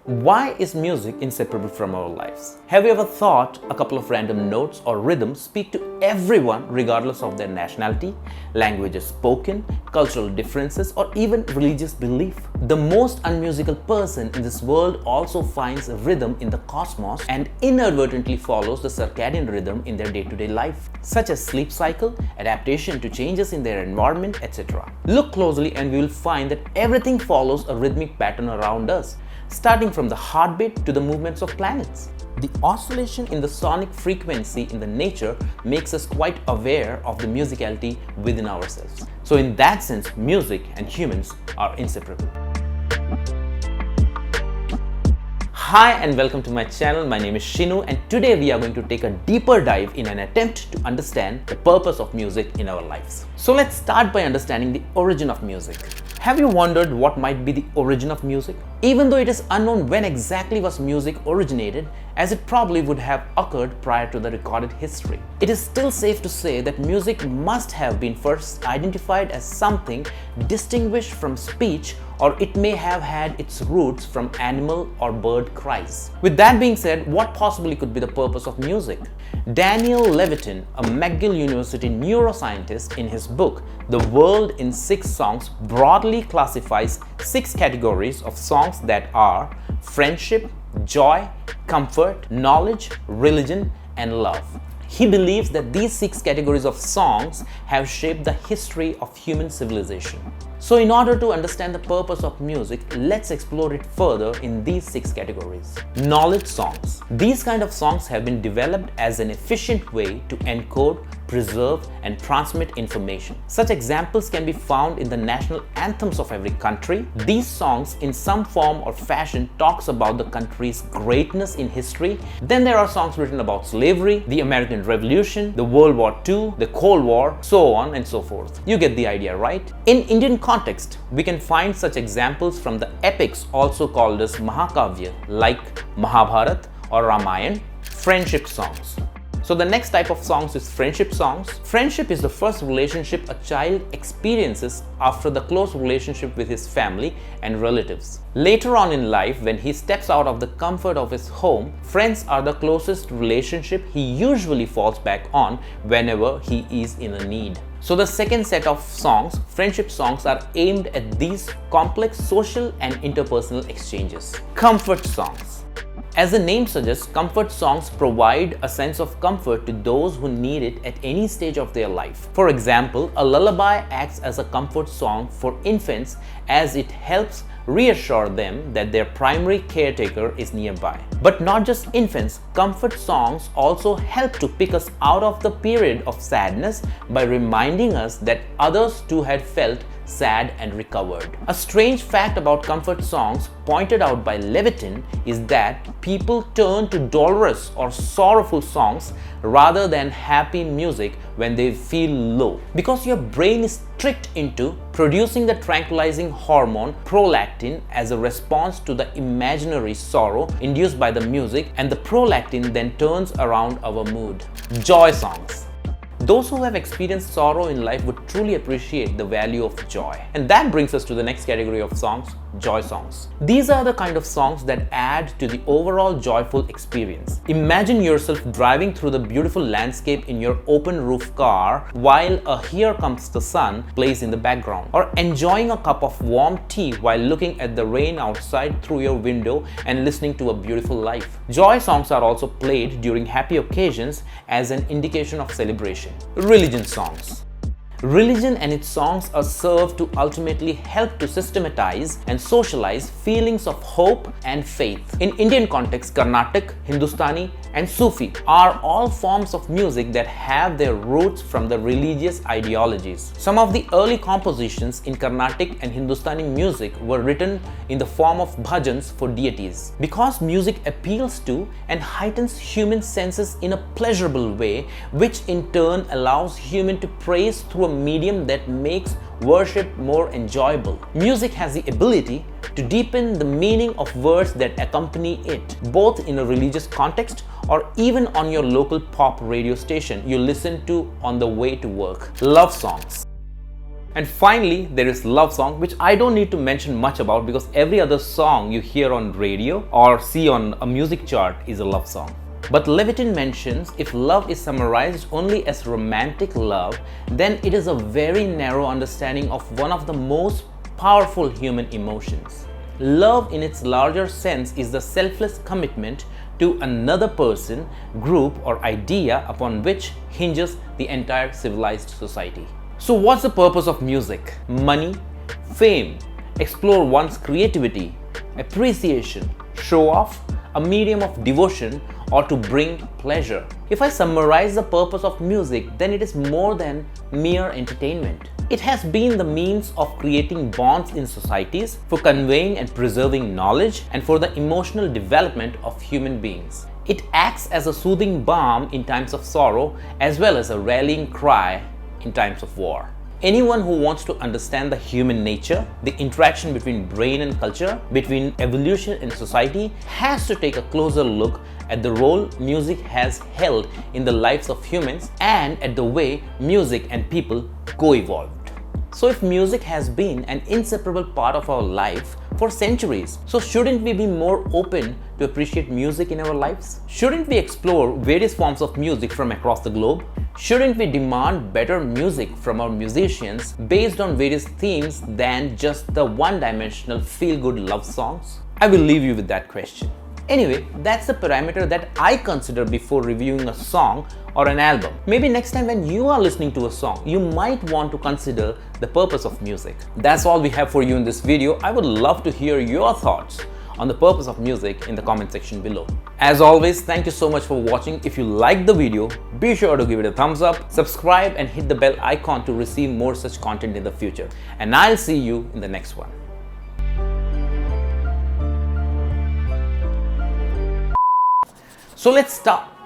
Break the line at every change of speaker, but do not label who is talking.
Why is music inseparable from our lives? Have you ever thought a couple of random notes or rhythms speak to everyone regardless of their nationality, languages spoken, cultural differences, or even religious belief? The most unmusical person in this world also finds a rhythm in the cosmos and inadvertently follows the circadian rhythm in their day-to-day life, such as sleep cycle, adaptation to changes in their environment, etc. Look closely and we will find that everything follows a rhythmic pattern around us, starting from the heartbeat to the movements of planets. The oscillation in the sonic frequency in the nature makes us quite aware of the musicality within ourselves. So in that sense, music and humans are inseparable. Hi and welcome to my channel. My name is Shinu and today we are going to take a deeper dive in an attempt to understand the purpose of music in our lives. So let's start by understanding the origin of music. Have you wondered what might be the origin of music? Even though it is unknown when exactly was music originated, as it probably would have occurred prior to the recorded history, it is still safe to say that music must have been first identified as something distinguished from speech, or it may have had its roots from animal or bird cries. With that being said, what possibly could be the purpose of music? Daniel Levitin, a McGill University neuroscientist, in his book The World in 6 Songs broadly classifies 6 categories of songs that are friendship, joy, comfort, knowledge, religion, and love. He believes that these 6 categories of songs have shaped the history of human civilization. So in order to understand the purpose of music, let's explore it further in these 6 categories. Knowledge songs. These kind of songs have been developed as an efficient way to encode, preserve, and transmit information. Such examples can be found in the national anthems of every country. These songs in some form or fashion talks about the country's greatness in history. Then there are songs written about slavery, the American Revolution, the World War II, the Cold War, so on and so forth. You get the idea, right? In Indian context, we can find such examples from the epics also called as Mahakavya, like Mahabharata or Ramayana. Friendship songs. So the next type of songs is friendship songs. Friendship is the first relationship a child experiences after the close relationship with his family and relatives. Later on in life, when he steps out of the comfort of his home, friends are the closest relationship he usually falls back on whenever he is in a need. So the second set of songs, friendship songs, are aimed at these complex social and interpersonal exchanges. Comfort songs. As the name suggests, comfort songs provide a sense of comfort to those who need it at any stage of their life. For example, a lullaby acts as a comfort song for infants as it helps reassure them that their primary caretaker is nearby. But not just infants, comfort songs also help to pick us out of the period of sadness by reminding us that others too had felt sad and recovered. A strange fact about comfort songs pointed out by Levitin is that people turn to dolorous or sorrowful songs rather than happy music when they feel low, because your brain is tricked into producing the tranquilizing hormone prolactin as a response to the imaginary sorrow induced by the music, and the prolactin then turns around our mood. Joy songs. Those who have experienced sorrow in life would truly appreciate the value of joy. And that brings us to the next category of songs, joy songs. These are the kind of songs that add to the overall joyful experience. Imagine yourself driving through the beautiful landscape in your open roof car while a Here Comes the Sun plays in the background, or enjoying a cup of warm tea while looking at the rain outside through your window and listening to a beautiful life. Joy songs are also played during happy occasions as an indication of celebration. Religion songs. Religion and its songs are served to ultimately help to systematize and socialize feelings of hope and faith. In Indian context, Carnatic, Hindustani, and Sufi are all forms of music that have their roots from the religious ideologies. Some of the early compositions in Carnatic and Hindustani music were written in the form of bhajans for deities. Because music appeals to and heightens human senses in a pleasurable way, which in turn allows human to praise through a medium that makes worship more enjoyable. Music has the ability to deepen the meaning of words that accompany it, both in a religious context or even on your local pop radio station you listen to on the way to work. Love songs. And finally, there is love song, which I don't need to mention much about because every other song you hear on radio or see on a music chart is a love song. But Levitin mentions if love is summarized only as romantic love, then it is a very narrow understanding of one of the most powerful human emotions. Love in its larger sense is the selfless commitment to another person, group, or idea upon which hinges the entire civilized society. So what's the purpose of music? Money, fame, explore one's creativity, appreciation, show off, a medium of devotion, or to bring pleasure. If I summarize the purpose of music, then it is more than mere entertainment. It has been the means of creating bonds in societies, for conveying and preserving knowledge, and for the emotional development of human beings. It acts as a soothing balm in times of sorrow, as well as a rallying cry in times of war. Anyone who wants to understand the human nature, the interaction between brain and culture, between evolution and society, has to take a closer look at the role music has held in the lives of humans and at the way music and people co-evolved. So if music has been an inseparable part of our life for centuries, so shouldn't we be more open to appreciate music in our lives? Shouldn't we explore various forms of music from across the globe? Shouldn't we demand better music from our musicians based on various themes than just the one-dimensional feel-good love songs? I will leave you with that question. Anyway, that's the parameter that I consider before reviewing a song or an album. Maybe next time when you are listening to a song, you might want to consider the purpose of music. That's all we have for you in this video. I would love to hear your thoughts on the purpose of music in the comment section below. As always, thank you so much for watching. If you liked the video, be sure to give it a thumbs up, subscribe, and hit the bell icon to receive more such content in the future. And I'll see you in the next one. So let's start.